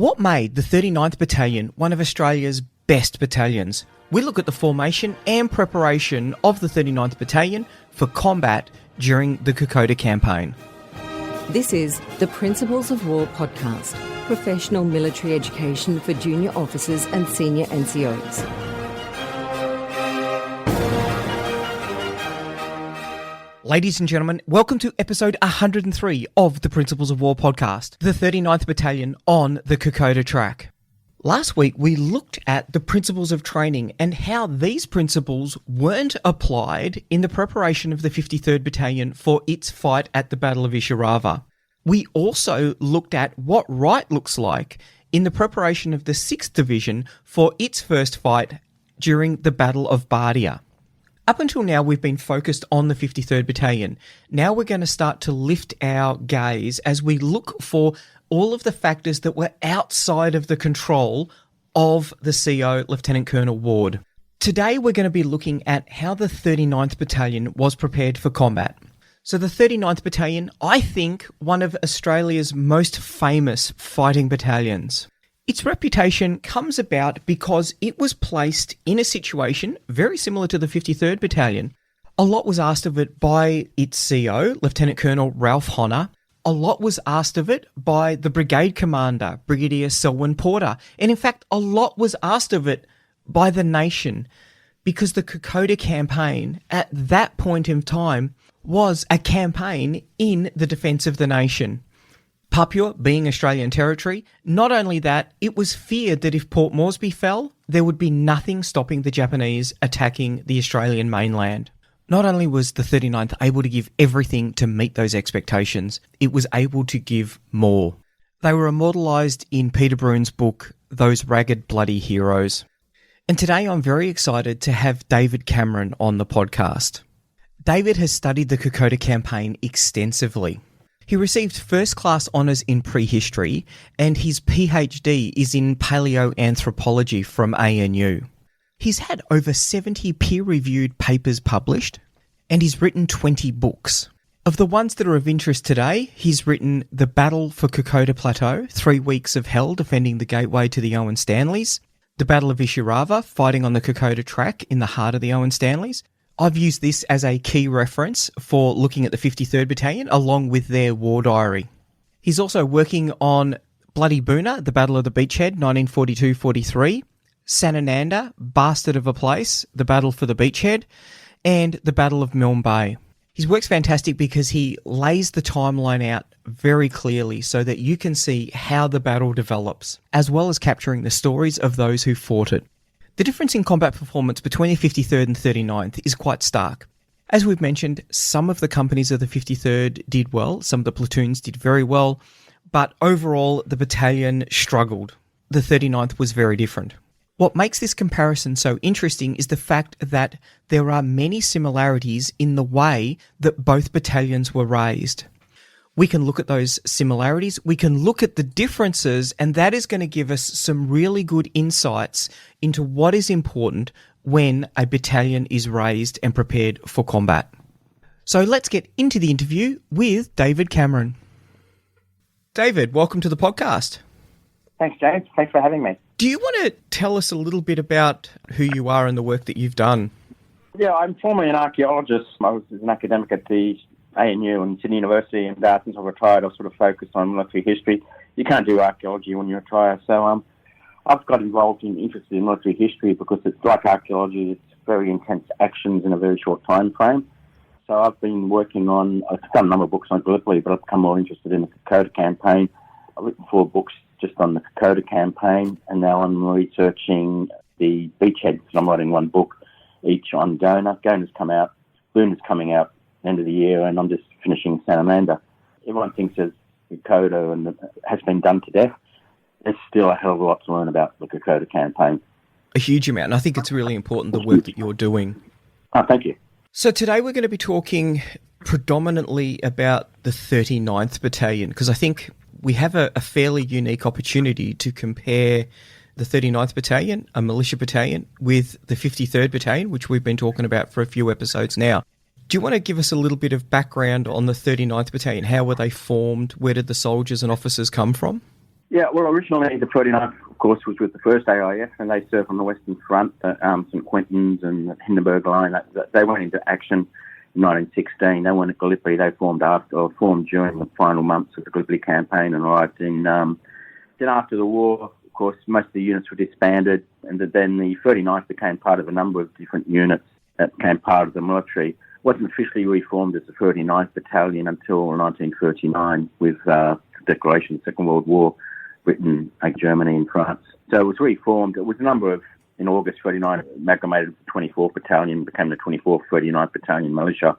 What made the 39th Battalion one of Australia's best battalions? We look at the formation and preparation of the 39th Battalion for combat during the Kokoda Campaign. This is the Principles of War podcast, professional military education for junior officers and senior NCOs. Ladies and gentlemen, welcome to episode 103 of the Principles of War podcast, the 39th Battalion on the Kokoda track. Last week, we looked at the principles of training and how these principles weren't applied in the preparation of the 53rd Battalion for its fight at the Battle of Isharava. We also looked at what right looks like in the preparation of the 6th Division for its first fight during the Battle of Bardia. Up until now, we've been focused on the 53rd Battalion. Now we're going to start to lift our gaze as we look for all of the factors that were outside of the control of the CO, Lieutenant Colonel Ward. Today, we're going to be looking at how the 39th Battalion was prepared for combat. So the 39th Battalion, I think, one of Australia's most famous fighting battalions. Its reputation comes about because it was placed in a situation very similar to the 53rd Battalion. A lot was asked of it by its CO, Lieutenant Colonel Ralph Honor. A lot was asked of it by the brigade commander, Brigadier Selwyn Porter. And in fact, a lot was asked of it by the nation because the Kokoda Campaign at that point in time was a campaign in the defence of the nation. Papua being Australian territory, not only that, it was feared that if Port Moresby fell, there would be nothing stopping the Japanese attacking the Australian mainland. Not only was the 39th able to give everything to meet those expectations, it was able to give more. They were immortalised in Peter Brune's book, Those Ragged Bloody Heroes. And today I'm very excited to have David Cameron on the podcast. David has studied the Kokoda Campaign extensively. He received first-class honours in Prehistory, and his PhD is in Palaeoanthropology from ANU. He's had over 70 peer-reviewed papers published, and he's written 20 books. Of the ones that are of interest today, he's written The Battle for Kokoda Plateau, 3 Weeks of Hell Defending the Gateway to the Owen Stanleys, The Battle of Isharava, Fighting on the Kokoda Track in the Heart of the Owen Stanleys. I've used this as a key reference for looking at the 53rd Battalion along with their war diary. He's also working on Bloody Boona, the Battle of the Beachhead, 1942-43, Sanananda, Bastard of a Place, the Battle for the Beachhead, and the Battle of Milne Bay. His work's fantastic because he lays the timeline out very clearly so that you can see how the battle develops, as well as capturing the stories of those who fought it. The difference in combat performance between the 53rd and 39th is quite stark. As we've mentioned, some of the companies of the 53rd did well, some of the platoons did very well, but overall the battalion struggled. The 39th was very different. What makes this comparison so interesting is the fact that there are many similarities in the way that both battalions were raised. We can look at those similarities, we can look at the differences, and that is going to give us some really good insights into what is important when a battalion is raised and prepared for combat. So let's get into the interview with David Cameron. David, welcome to the podcast. Thanks, James. Thanks for having me. Do you want to tell us a little bit about who you are and the work that you've done? Yeah, I'm formerly an archaeologist. I was an academic at the ANU and Sydney University, and since I retired, I've sort of focused on military history. You can't do archaeology when you retire, so I've got interested in military history because it's like archaeology, it's very intense actions in a very short time frame. So I've been working on, I've done a number of books on Gallipoli, but I've become more interested in the Kokoda Campaign. I've written 4 books just on the Kokoda Campaign, and now I'm researching the beachheads. I'm writing 1 book each on Gona. Gona's come out, Boona's coming out end of the year, and I'm just finishing Sanamanda. Everyone thinks that Kokoda and has been done to death. There's still a hell of a lot to learn about the Kokoda Campaign. A huge amount, and I think it's really important, the work that you're doing. Oh, thank you. So today we're going to be talking predominantly about the 39th Battalion, because I think we have a fairly unique opportunity to compare the 39th Battalion, a militia battalion, with the 53rd Battalion, which we've been talking about for a few episodes now. Do you want to give us a little bit of background on the 39th Battalion? How were they formed? Where did the soldiers and officers come from? Yeah, well, originally the 39th, of course, was with the 1st AIF, and they served on the Western Front, St Quentin's and the Hindenburg Line. They went into action in 1916. They weren't at Gallipoli. They formed during the final months of the Gallipoli campaign and arrived in. Then after the war, of course, most of the units were disbanded, and then the 39th became part of a number of different units that became part of the military. It wasn't officially reformed as the 39th Battalion until 1939 with the declaration of the Second World War, Britain, Germany and France. So it was reformed. It was a number of, in August 39, amalgamated with the 24th Battalion, became the 24th 39th Battalion Militia.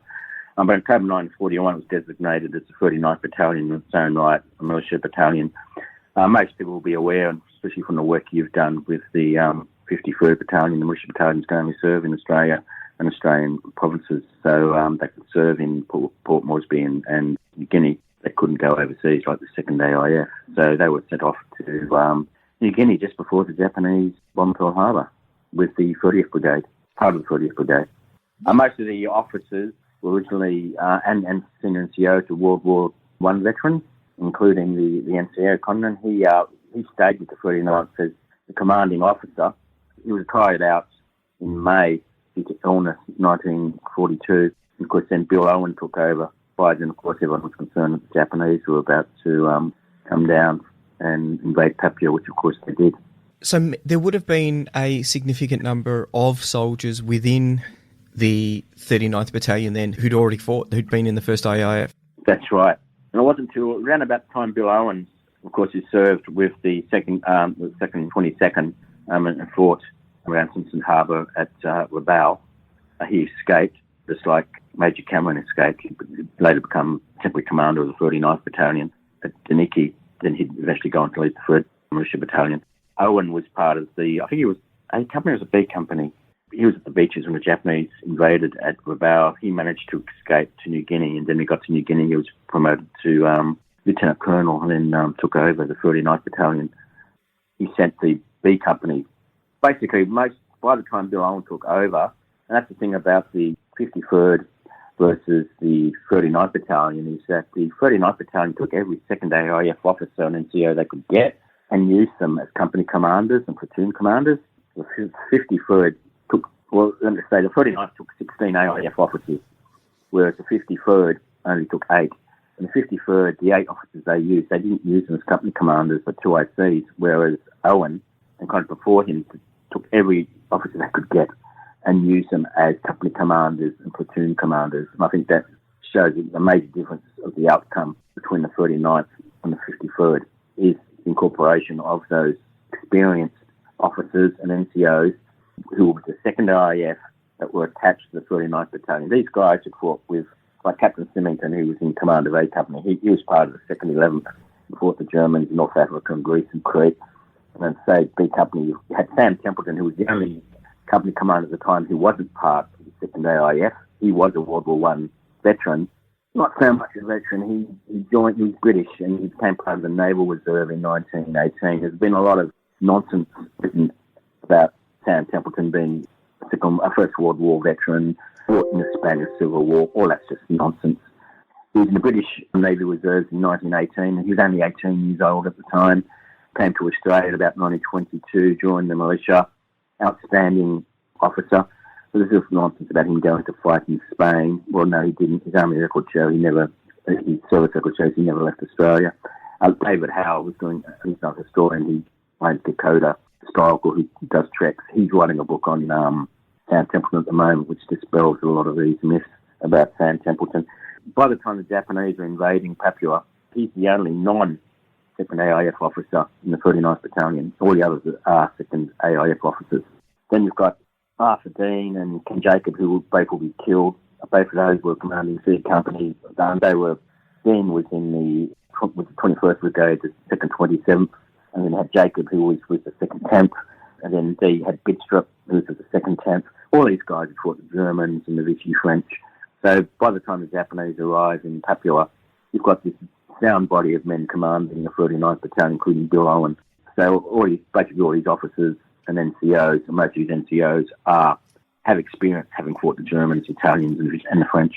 But in October 1941, it was designated as the 39th Battalion in its own right, a militia battalion. Most people will be aware, especially from the work you've done with the 53rd Battalion, the militia battalions can only serve in Australia and Australian provinces. So they could serve in Port Moresby and New Guinea. They couldn't go overseas like the 2nd AIF. So they were sent off to New Guinea just before the Japanese bombed Pearl Harbor with the 30th Brigade, part of the 30th Brigade. Most of the officers were originally, and senior NCO to World War I veterans, including the NCO Condon. He stayed with the 39th as the commanding officer. He was tried out in May due to illness in 1942. And of course, then Bill Owen took over. By then, of course, everyone was concerned that the Japanese were about to come down and invade Papua, which of course they did. So there would have been a significant number of soldiers within the 39th Battalion then who'd already fought, who'd been in the 1st AIF. That's right. And it wasn't until around about the time Bill Owens, of course, he served with the 22nd and fought around Simpson Harbour at Rabaul. He escaped, just like Major Cameron escaped. He later become temporary commander of the 39th Battalion at Daniki. Then he'd eventually go on to lead the 3rd Militia Battalion. Owen was part of the, I think he was, A company was a B company. He was at the beaches when the Japanese invaded at Rabaul. He managed to escape to New Guinea, and then he got to New Guinea. He was promoted to Lieutenant Colonel and then took over the 39th Battalion. He sent the B company. Basically, by the time Bill Owen took over, and that's the thing about the 53rd versus the 39th Battalion, is that the 39th Battalion took every 2nd AIF officer and NCO they could get and used them as company commanders and platoon commanders. The 53rd took, well, let me say, the 39th took 16 AIF officers, whereas the 53rd only took 8. And the 53rd, the 8 officers they used, they didn't use them as company commanders, but 2 ICs, whereas Owen, and kind of before him, took every officer they could get and used them as company commanders and platoon commanders. And I think that shows the major difference of the outcome between the 39th and the 53rd is the incorporation of those experienced officers and NCOs who were with the 2nd AIF that were attached to the 39th Battalion. These guys had fought with, like Captain Symington, who was in command of A Company. He was part of the 2nd 11th. He fought the Germans in North Africa and Greece and Crete. And then, say, B Company, you had Sam Templeton, who was the only company commander at the time who wasn't part of the 2nd AIF. He was a World War I veteran. Not so much a veteran. He was British, and he became part of the Naval Reserve in 1918. There's been a lot of nonsense written about Sam Templeton being a First World War veteran, fought in the Spanish Civil War. All that's just nonsense. He was in the British Navy Reserves in 1918, and he was only 18 years old at the time. Came to Australia at about 1922, joined the militia. Outstanding officer. So there's just nonsense about him going to fight in Spain. Well, no, he didn't. His army record shows his service record shows he never left Australia. David Howe was doing, he's not a historian, he plays Kokoda Historical, who does treks. He's writing a book on Sam Templeton at the moment, which dispels a lot of these myths about Sam Templeton. By the time the Japanese are invading Papua, he's the only non-2nd AIF officer in the 39th Battalion. All the others are 2nd AIF officers. Then you've got Arthur Dean and Ken Jacob, who both will be killed. Both of those were commanding C Company. Dean was with the 21st Brigade, the 2nd 27th, and then had Jacob, who was with the 2nd 10th, and then D had Bidstrup, who was with the 2nd 10th. All these guys had fought the Germans and the Vichy French. So by the time the Japanese arrive in Papua, you've got this sound body of men commanding the 39th Battalion, including Bill Owen. So basically all these officers and NCOs, and most of these NCOs have experience having fought the Germans, Italians, and the French,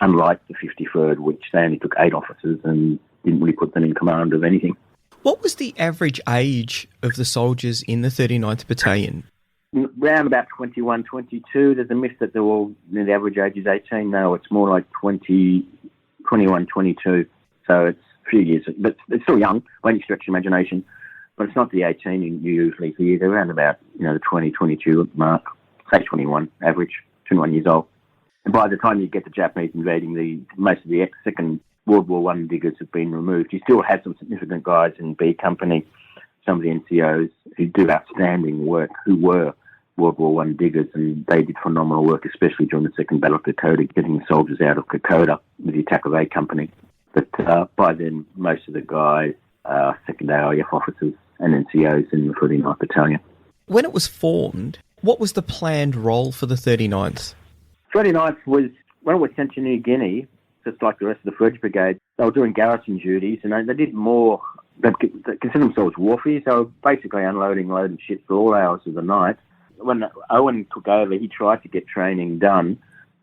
unlike the 53rd, which they only took 8 officers and didn't really put them in command of anything. What was the average age of the soldiers in the 39th Battalion? Around about 21, 22. There's a myth that the average age is 18. No, it's more like 20, 21, 22. So it's a few years, but it's still young by any stretch of imagination. But it's not the 18 you usually hear. They're around about, the 20, 22 mark, say 21, average, 21 years old. And by the time you get the Japanese invading, most of the Second World War I diggers have been removed. You still have some significant guys in B Company, some of the NCOs who do outstanding work, who were World War I diggers, and they did phenomenal work, especially during the Second Battle of Kokoda, getting the soldiers out of Kokoda with the attack of A Company. But by then, most of the guys are second RAF officers and NCOs in the 39th Battalion. When it was formed, what was the planned role for the 39th? 39th was, when it was sent to New Guinea, just like the rest of the French Brigade, they were doing garrison duties, and they did more. They considered themselves wharfies. They were basically unloading loaded ships for all hours of the night. When Owen took over, he tried to get training done,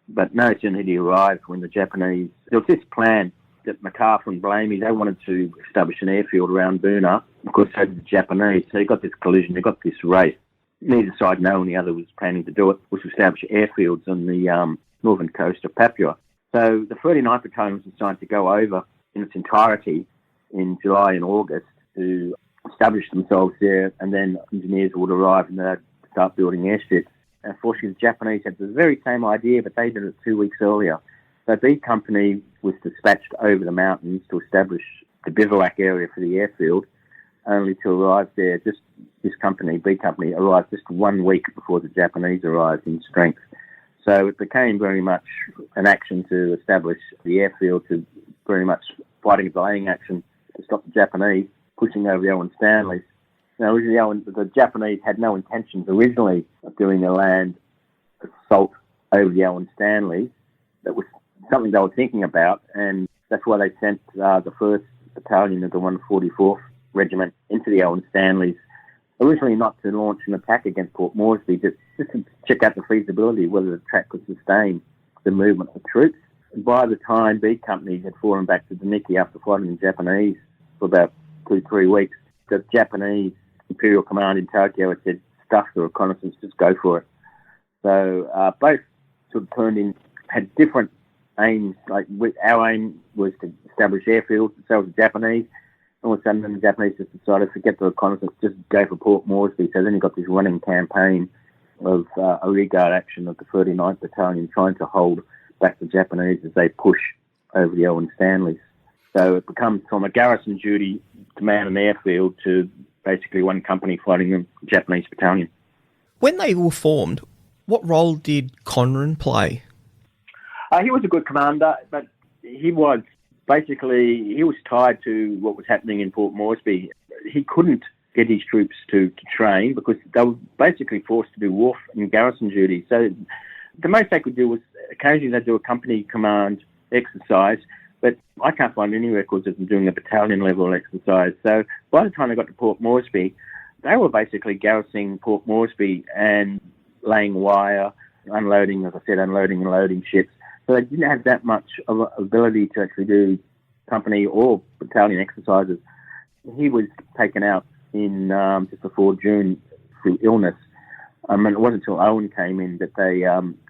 but no sooner had he arrived when the Japanese... There was this plan that MacArthur and Blamey, they wanted to establish an airfield around Boona. Of course, so did the Japanese. So you got this collision, you got this race. Neither side knowing the other was planning to do it, was to establish airfields on the northern coast of Papua. So the 39th Battalion was decided to go over in its entirety in July and August to establish themselves there, and then engineers would arrive and they'd start building airstrips. And unfortunately, the Japanese had the very same idea, but they did it 2 weeks earlier. So B Company was dispatched over the mountains to establish the bivouac area for the airfield, only to arrive there, B Company, arrived just 1 week before the Japanese arrived in strength. So it became very much an action to establish the airfield, to very much fighting a delaying action to stop the Japanese pushing over the Owen Stanleys. Now, originally, the Japanese had no intentions originally of doing a land assault over the Owen Stanleys. That was something they were thinking about, and that's why they sent the 1st Battalion of the 144th Regiment into the Owen Stanleys, originally not to launch an attack against Port Moresby, just to check out the feasibility, whether the track could sustain the movement of troops. And by the time B Company had fallen back to Daniki after fighting the Japanese for about 2-3 weeks, the Japanese Imperial Command in Tokyo had said, stuff the reconnaissance, just go for it. So both sort of turned in, had different aims. Like our aim was to establish airfields, so was the Japanese. All of a sudden, the Japanese just decided to forget the reconnaissance, just go for Port Moresby. So then you got this running campaign of a rearguard action of the 39th Battalion trying to hold back the Japanese as they push over the Owen Stanleys. So it becomes from a garrison duty to man an airfield to basically one company fighting the Japanese battalion. When they were formed, what role did Conran play? He was a good commander, but he was tied to what was happening in Port Moresby. He couldn't get his troops to train because they were basically forced to do wharf and garrison duty. So the most they could do was occasionally they'd do a company command exercise, but I can't find any records of them doing a battalion level exercise. So by the time they got to Port Moresby, they were basically garrisoning Port Moresby and laying wire, unloading and loading ships. So they didn't have that much of an ability to actually do company or battalion exercises. He was taken out in just before June through illness. And it wasn't until Owen came in that they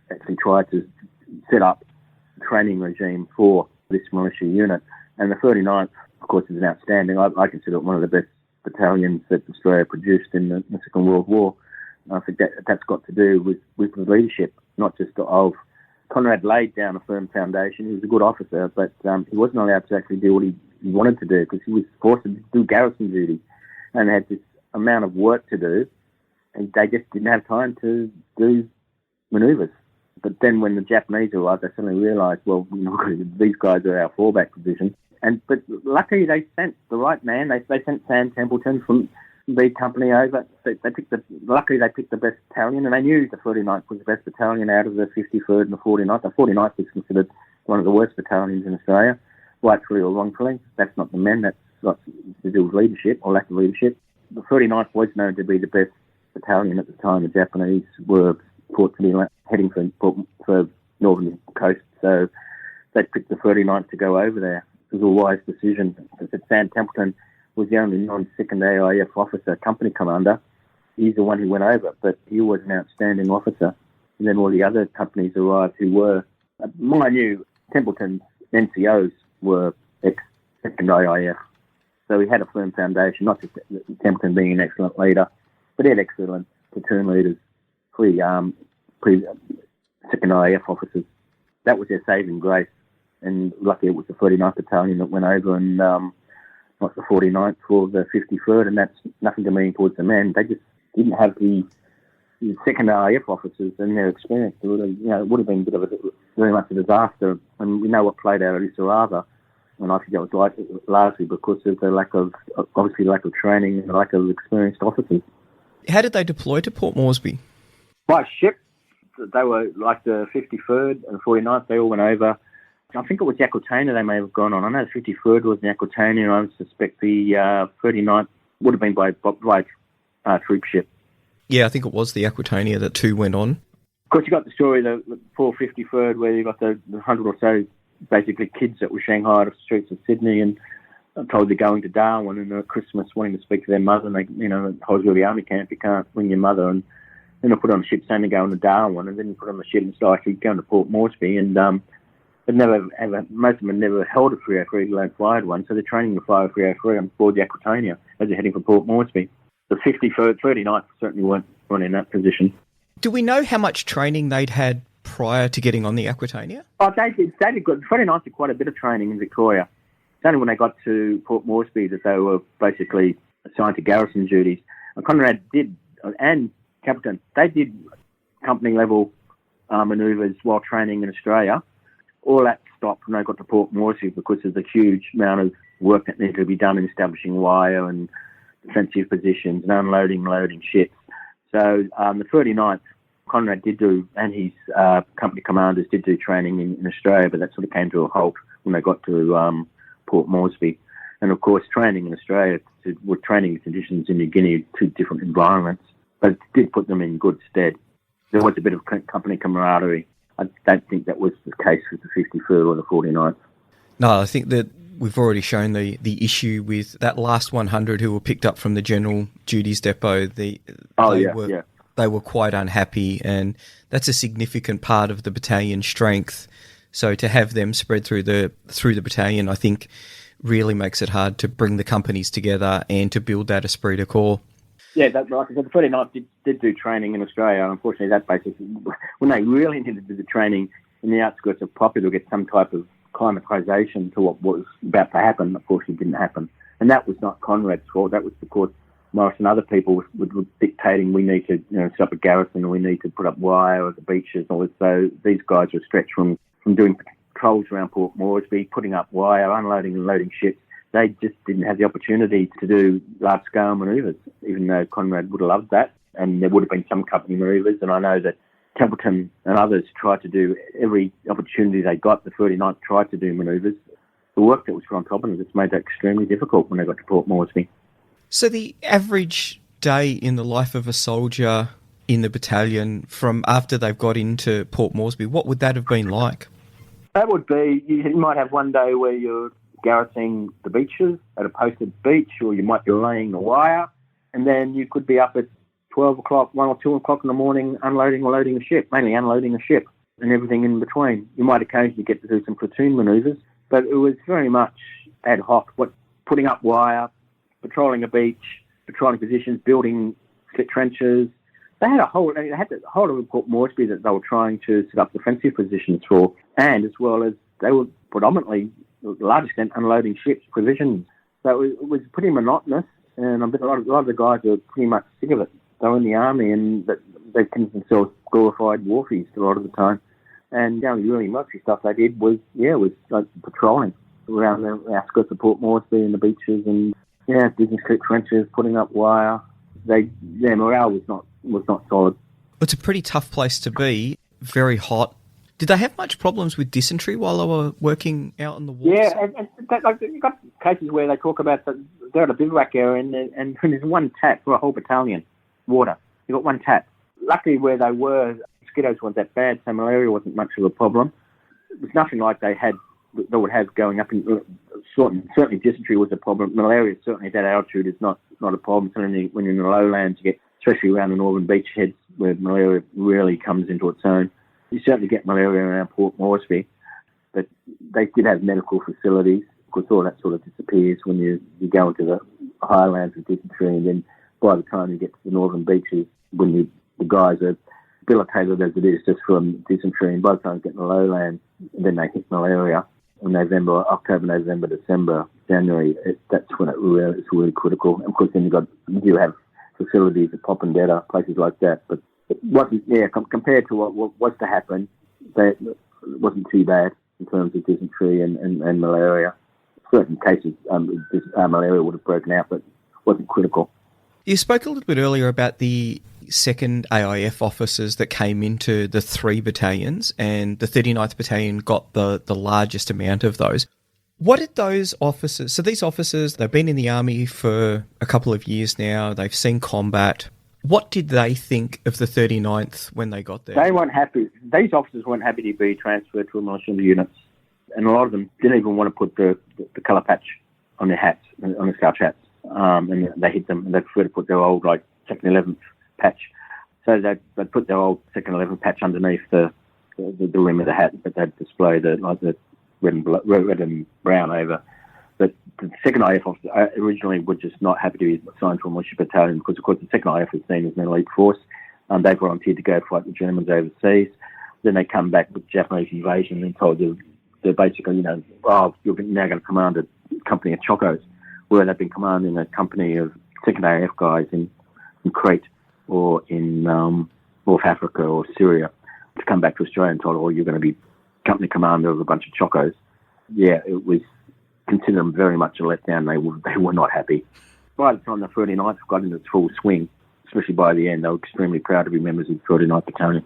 actually tried to set up a training regime for this militia unit. And the 39th, of course, is an outstanding. I consider it one of the best battalions that Australia produced in the Second World War. I think that's got to do with the leadership, not just of... Conrad laid down a firm foundation. He was a good officer, but he wasn't allowed to actually do what he wanted to do because he was forced to do garrison duty and had this amount of work to do, and they just didn't have time to do manoeuvres. But then when the Japanese arrived, they suddenly realised, well, these guys are our fallback position. But luckily they sent the right man. They sent Sam Templeton from B Company over. Luckily they picked the best battalion, and they knew the 39th was the best battalion out of the 53rd and the 49th. The 49th is considered one of the worst battalions in Australia, rightfully or wrongfully. That's not the men, that's got to do with leadership or lack of leadership. The 39th was known to be the best battalion at the time. The Japanese were thought to be heading for northern coast, so they picked the 39th to go over there. It was a wise decision. Sam Templeton was the only non-second AIF officer, company commander. He's the one who went over, but he was an outstanding officer. And then all the other companies arrived who were, mind you, Templeton's NCOs were ex-second AIF. So he had a firm foundation, not just Templeton being an excellent leader, but he had excellent platoon leaders, second AIF officers. That was their saving grace. And luckily it was the 39th Battalion that went over, and not the 49th or the 53rd, and that's nothing to mean towards the men. They just didn't have the second RAF officers and their experience. It would have been a bit of very much a disaster. And we know what played out at Isarava, and I think that was largely because of the lack of training and the lack of experienced officers. How did they deploy to Port Moresby? By ship. They were like the 53rd and 49th, they all went over. I think it was the Aquitania they may have gone on. I know the 53rd was the Aquitania, and I suspect the 39th would have been by troop ship. Yeah, I think it was the Aquitania that two went on. Of course, you got the story, the 453rd, where you got the 100 or so basically kids that were shanghaied off the streets of Sydney and told they're going to Darwin, and at Christmas wanting to speak to their mother, and they, told you at the army camp, you can't bring your mother, and then they put on a ship saying they're going to Darwin, and then you put on the ship and it's like you're going to Port Moresby, and most of them had never held a 303, let alone fired one, so they're training to fire a 303 on board the Aquitania as they're heading for Port Moresby. The 53rd, 39th certainly weren't in that position. Do we know how much training they'd had prior to getting on the Aquitania? Oh, they did good. The 39th did quite a bit of training in Victoria. It's only when they got to Port Moresby that they were basically assigned to garrison duties. And Conrad did, and Captain, they did company-level manoeuvres while training in Australia. All that stopped when they got to Port Moresby because of the huge amount of work that needed to be done in establishing wire and defensive positions and unloading and loading ships. So the 39th, Conrad did do, and his company commanders did do training in Australia, but that sort of came to a halt when they got to Port Moresby. And of course, training in Australia with training conditions in New Guinea, two different environments, but it did put them in good stead. There was a bit of company camaraderie. I don't think that was the case with the 53rd or the 49th. No, I think that we've already shown the issue with that last 100 who were picked up from the General Duties Depot. They were quite unhappy, and that's a significant part of the battalion's strength. So to have them spread through the battalion, I think, really makes it hard to bring the companies together and to build that esprit de corps. Yeah, like I said, the 39th did do training in Australia. And unfortunately, that basically, when they really needed to do the training in the outskirts of Poppy to get some type of climatization to what was about to happen, unfortunately didn't happen. And that was not Conrad's fault. That was because Morris and other people were dictating we need to set up a garrison, and we need to put up wire at the beaches. So these guys were stretched from doing patrols around Port Moresby, putting up wire, unloading and loading ships. They just didn't have the opportunity to do large-scale manoeuvres, even though Conrad would have loved that. And there would have been some company manoeuvres, and I know that Templeton and others tried to do every opportunity they got. The 39th tried to do manoeuvres. The work that was put on top of it, it's made that extremely difficult when they got to Port Moresby. So the average day in the life of a soldier in the battalion from after they've got into Port Moresby, what would that have been like? That would be, you might have one day where you're garrisoning the beaches at a posted beach, or you might be laying the wire, and then you could be up at 12 o'clock, 1 or 2 o'clock in the morning unloading or loading a ship, mainly unloading a ship and everything in between. You might occasionally get to do some platoon manoeuvres, but it was very much ad hoc, putting up wire, patrolling a beach, patrolling positions, building slit trenches. They had the whole of Port Moresby that they were trying to set up defensive positions for, and as well as they were predominantly, to a large extent, unloading ships, provisions. So it was pretty monotonous, and a lot of the guys were pretty much sick of it. They were in the army, and they considered themselves glorified wharfies a lot of the time. And the only really military stuff they did was like patrolling around the outskirts of Port Moresby and the beaches, and digging slit trenches, putting up wire. Their morale was not solid. It's a pretty tough place to be. Very hot. Did they have much problems with dysentery while they were working out on the walls? Yeah, and you've got cases where they talk about they're at a bivouac area and there's one tap for a whole battalion, water. You've got one tap. Luckily, where they were, mosquitoes weren't that bad, so malaria wasn't much of a problem. It was nothing like they had they would have going up. Certainly dysentery was a problem. Malaria, certainly at that altitude, is not a problem. Certainly when you're in the lowlands, you get, especially around the northern beachheads where malaria really comes into its own. You certainly get malaria around Port Moresby, but they did have medical facilities. Of course, all that sort of disappears when you go into the highlands of dysentery, and then by the time you get to the northern beaches, when the guys are debilitated as it is just from dysentery, and by the time you get in the lowlands, then they hit malaria in October, November, December, January. That's when it's really critical. And of course, then you do have facilities at Popondetta, places like that, but it wasn't, compared to what was to happen, it wasn't too bad in terms of dysentery and malaria. Certain cases, malaria would have broken out, but wasn't critical. You spoke a little bit earlier about the second AIF officers that came into the 3 battalions, and the 39th Battalion got the largest amount of those. What did those officers... So these officers, they've been in the army for a couple of years now, they've seen combat. What did they think of the 39th when they got there? They weren't happy. These officers weren't happy to be transferred to militia units, and a lot of them didn't even want to put the colour patch on their hats, on their scout hats, and they hit them, and they prefer to put their old, 2nd 11th patch. So they'd put their old 2nd 11th patch underneath the rim of the hat, but they'd display the red and brown over. But the 2nd IF officers originally were just not happy to be assigned to a militia battalion because, of course, the 2nd IF was seen as an elite force. They volunteered to go fight the Germans overseas. Then they come back with Japanese invasion and told you they're basically, you're now going to command a company of Chocos, where they've been commanding a company of 2nd AF guys in Crete or in North Africa or Syria, to come back to Australia and told, you're going to be company commander of a bunch of Chocos. Yeah, it was considered them very much a letdown. They were not happy. By the time the 39th got into its full swing, especially by the end, they were extremely proud to be members of the 39th Battalion.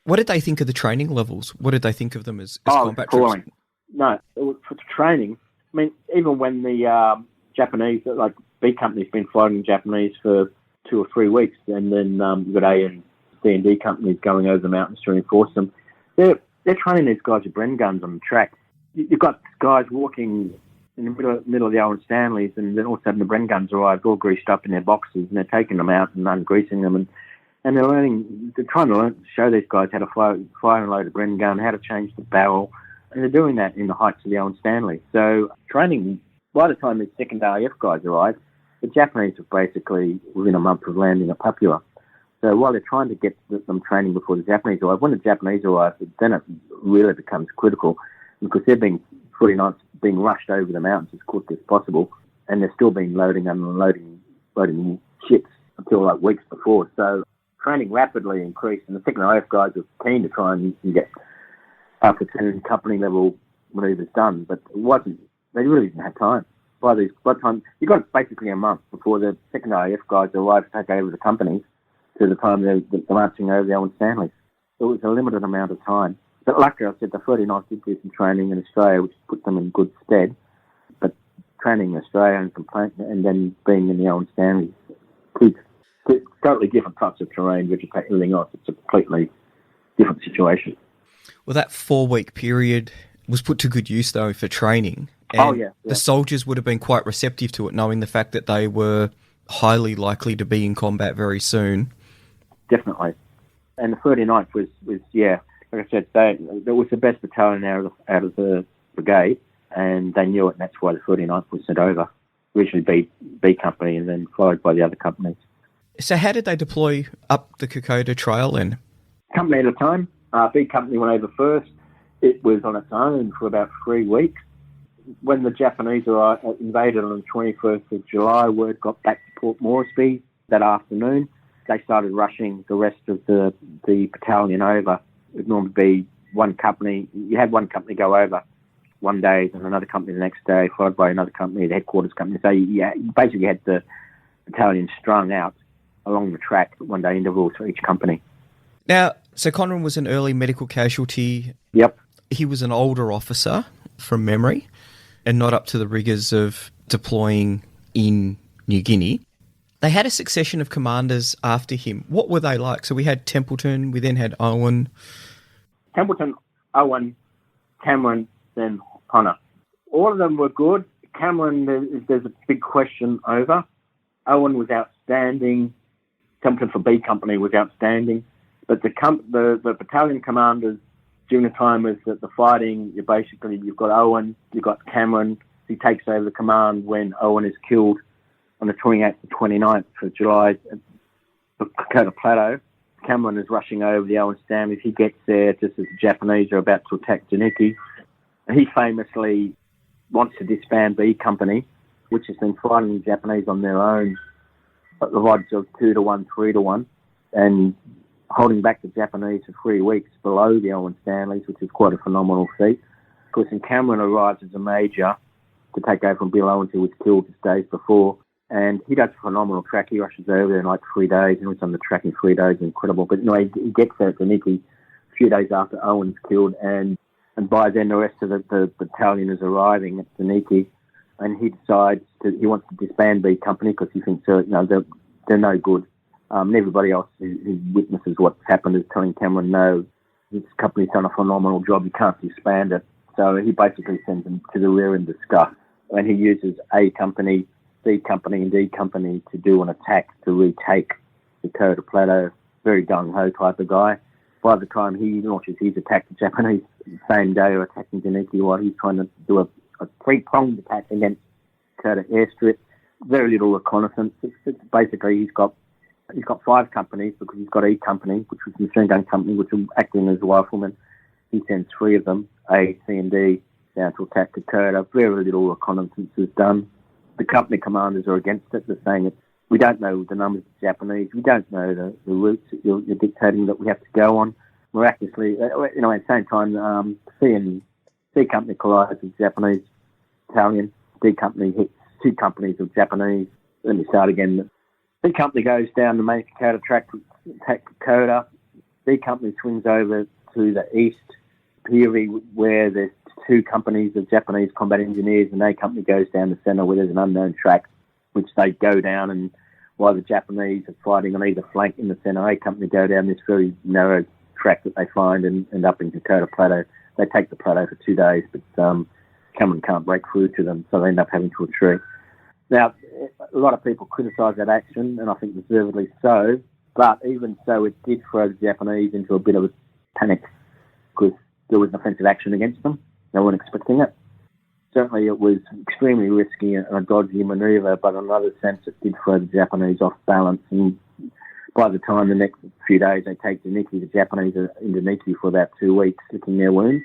What did they think of the training levels? What did they think of them as combat troops? No, for training, I mean, even when the Japanese, like B Company's been fighting Japanese for 2 or 3 weeks, and then you've got A and C and D companies going over the mountains to reinforce them, they're training these guys with Bren guns on the track. You've got guys walking in the middle of the old Stanleys, and then all of a sudden the Bren guns arrived all greased up in their boxes, and they're taking them out and ungreasing them, and they're trying to show these guys how to fire and load a Bren gun, how to change the barrel, and they're doing that in the heights of the old Stanley. So training, by the time the 2nd AIF guys arrived, the Japanese were basically within a month of landing at Papua. So while they're trying to get them training before the Japanese arrive, when the Japanese arrive, then it really becomes critical, because they're being 49th being rushed over the mountains as quick as possible, and they're still being loading and unloading ships until weeks before. So training rapidly increased, and the 2nd AIF guys were keen to try and get up to 10 company level manoeuvres done, but it wasn't. They really didn't have time. By the time you got basically a month before the 2nd AIF guys arrived to take over the company, to the time they're marching over the old Stanleys. It was a limited amount of time. But luckily, I said the 39th did do some training in Australia, which put them in good stead. But training in Australia and then being in the old Stanleys, two totally different types of terrain, vegetation, everything else. It's a completely different situation. Well, that 4-week period was put to good use, though, for training. And the soldiers would have been quite receptive to it, knowing the fact that they were highly likely to be in combat very soon. Definitely. And the 39th was like I said, it was the best battalion out of the brigade, and they knew it, and that's why the 39th was sent over. Originally B Company, and then followed by the other companies. So how did they deploy up the Kokoda Trail then? Company at a time. B Company went over first. It was on its own for about 3 weeks. When the Japanese invaded on the 21st of July, word got back to Port Moresby that afternoon. They started rushing the rest of the battalion over. It would normally be one company. You had one company go over one day, and another company the next day, followed by another company, the headquarters company. So you basically had the battalion strung out along the track at one-day intervals for each company. Now, so Conran was an early medical casualty. Yep. He was an older officer, from memory, and not up to the rigours of deploying in New Guinea. They had a succession of commanders after him. What were they like? So we had Templeton, we then had Owen. Templeton, Owen, Cameron, then punter. All of them were good. Cameron, there's a big question over. Owen was outstanding. Templeton for B Company was outstanding. But the battalion commanders during the time of the fighting, you've got Owen, you've got Cameron. He takes over the command when Owen is killed on the 28th and 29th of July at the Kokoda Plateau. Cameron is rushing over the Owen Stanleys. He gets there just as the Japanese are about to attack Janiki. He famously wants to disband B Company, which has been fighting the Japanese on their own at the odds of 2-1, 3-1, and holding back the Japanese for 3 weeks below the Owen Stanleys, which is quite a phenomenal feat. Of course, and Cameron arrives as a major to take over from Bill Owens, who was killed just days before. And he does a phenomenal track. He rushes over there in like 3 days. He was on the track in 3 days. Incredible. But anyway, he gets there to Nicky a few days after Owen's killed. And by then, the rest of the battalion is arriving at Zaniki. And he decides he wants to disband B Company because he thinks they're no good. And everybody else who witnesses what's happened is telling Cameron, no, this company's done a phenomenal job. You can't disband it. So he basically sends them to the rear in disgust. And he uses A Company, B Company and D Company to do an attack to retake the Kokoda Plateau. Very gung-ho type of guy. By the time he launches his attack, the Japanese the same day are attacking Janiki while he's trying to do a three-pronged attack against Kokoda airstrip. Very little reconnaissance. It's basically he's got 5 companies because he's got E Company, which was the machine gun company, which was acting as riflemen. He sends 3 of them, A, C and D, down to attack Kokoda. Very little reconnaissance is done. The company commanders are against it. They're saying we don't know the numbers of the Japanese. We don't know the routes that you're dictating that we have to go on. Miraculously, at the same time, C Company collides with the Japanese battalion. D Company hits 2 companies of Japanese. Let me start again. C Company goes down the main Kokoda track to attack Kokoda. D Company swings over to the east, Piri, where there's 2 companies of Japanese combat engineers, and A Company goes down the centre where there's an unknown track, which they go down, and while the Japanese are fighting on either flank in the centre, A Company go down this very narrow track that they find and end up in Kokoda Plateau. They take the plateau for 2 days, but Cameron can't break through to them, so they end up having to retreat. Now, a lot of people criticise that action, and I think deservedly so, but even so, it did throw the Japanese into a bit of a panic because there was an offensive action against them. They weren't expecting it. Certainly it was extremely risky and a dodgy manoeuvre, but in another sense it did throw the Japanese off balance. And by the time the next few days they take Janiki, the Japanese are in Janiki for about 2 weeks, licking their wounds.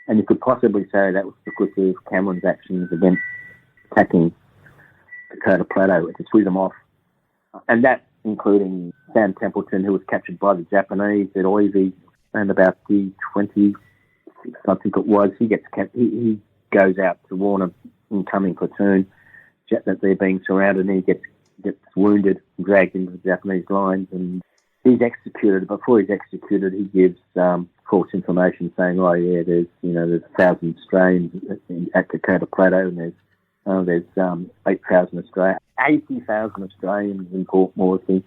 And you could possibly say that was because of Cameron's actions against attacking the Kokoda Plateau, to threw them off. And that including Sam Templeton, who was captured by the Japanese at Oivi, and about the 26th, I think it was, he goes out to warn an incoming platoon that they're being surrounded, and he gets wounded and dragged into the Japanese lines, and he's executed. Before he's executed, he gives false information saying, "Oh yeah, there's 1,000 Australians at Kokoda Plateau, and there's 8,000 Australians, 80,000 Australians in Port Moresby."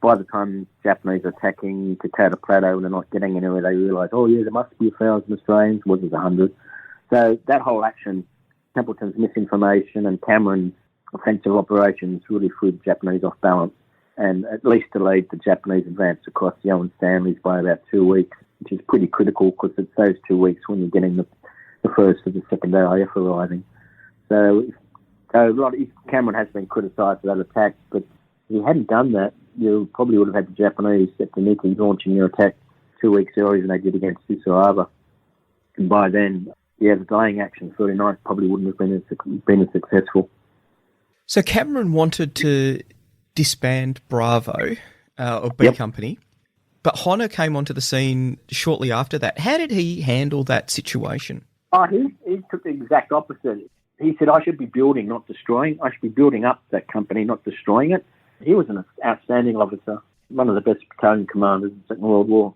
By the time the Japanese are attacking Kokoda Plateau and they're not getting anywhere, they realise, oh yeah, there must be 1,000 Australians. Was it 100? So that whole action, Templeton's misinformation and Cameron's offensive operations really threw the Japanese off balance, and at least delayed the Japanese advance across the Owen Stanleys by about 2 weeks, which is pretty critical because it's those 2 weeks when you're getting the first or the second RAF arriving. So Cameron has been criticised for that attack, but if he hadn't done that, you probably would have had the Japanese at the Nikki launching their attack 2 weeks earlier than they did against Susarava. And by then, the delaying action 39th probably wouldn't have been as successful. So Cameron wanted to disband Bravo, or B Company, but Honor came onto the scene shortly after that. How did he handle that situation? He took the exact opposite. He said, I should be building, not destroying. I should be building up that company, not destroying it. He was an outstanding officer, one of the best battalion commanders in the Second World War.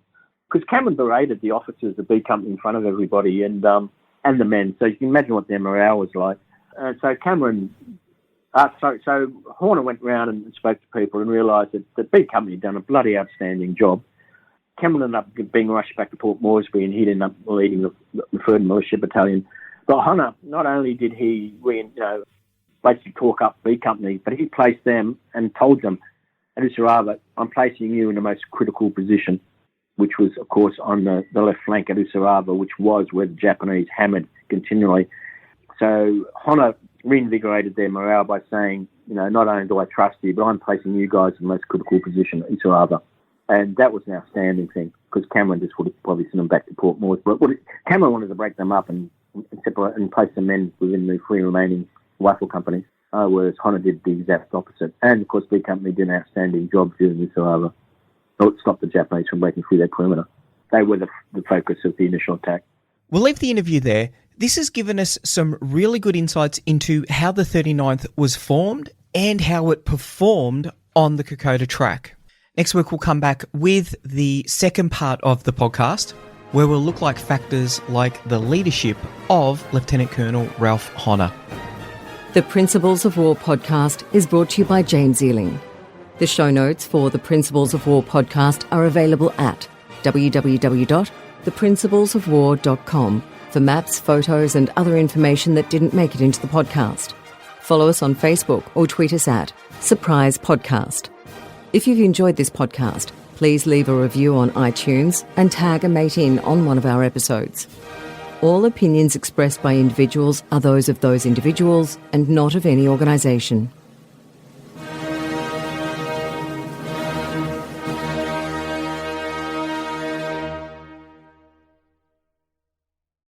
Because Cameron berated the officers of B Company in front of everybody and the men. So you can imagine what their morale was like. So Horner went round and spoke to people and realised that B Company had done a bloody outstanding job. Cameron ended up being rushed back to Port Moresby, and he'd end up leading the 3rd Militia Battalion. But Honor, not only did he basically talk up B companies, but he placed them and told them, Usarava, I'm placing you in the most critical position, which was, of course, on the left flank at Usarava, which was where the Japanese hammered continually. So Honor reinvigorated their morale by saying, not only do I trust you, but I'm placing you guys in the most critical position at Usarava. And that was an outstanding thing, because Cameron just would have probably sent them back to Port Moores. But Cameron wanted to break them up and separate and place the men within the three remaining rifle companies, whereas Honor did the exact opposite. And, of course, B Company did an outstanding job during Usarava. It stopped the Japanese from breaking through their perimeter. They were the focus of the initial attack. We'll leave the interview there. This has given us some really good insights into how the 39th was formed and how it performed on the Kokoda track. Next week, we'll come back with the second part of the podcast, where we'll look like factors like the leadership of Lieutenant Colonel Ralph Honor. The Principles of War podcast is brought to you by James Ealing. The show notes for the Principles of War podcast are available at www.theprinciplesofwar.com for maps, photos and other information that didn't make it into the podcast. Follow us on Facebook or tweet us at Surprise Podcast. If you've enjoyed this podcast, please leave a review on iTunes and tag a mate in on one of our episodes. All opinions expressed by individuals are those of those individuals and not of any organisation.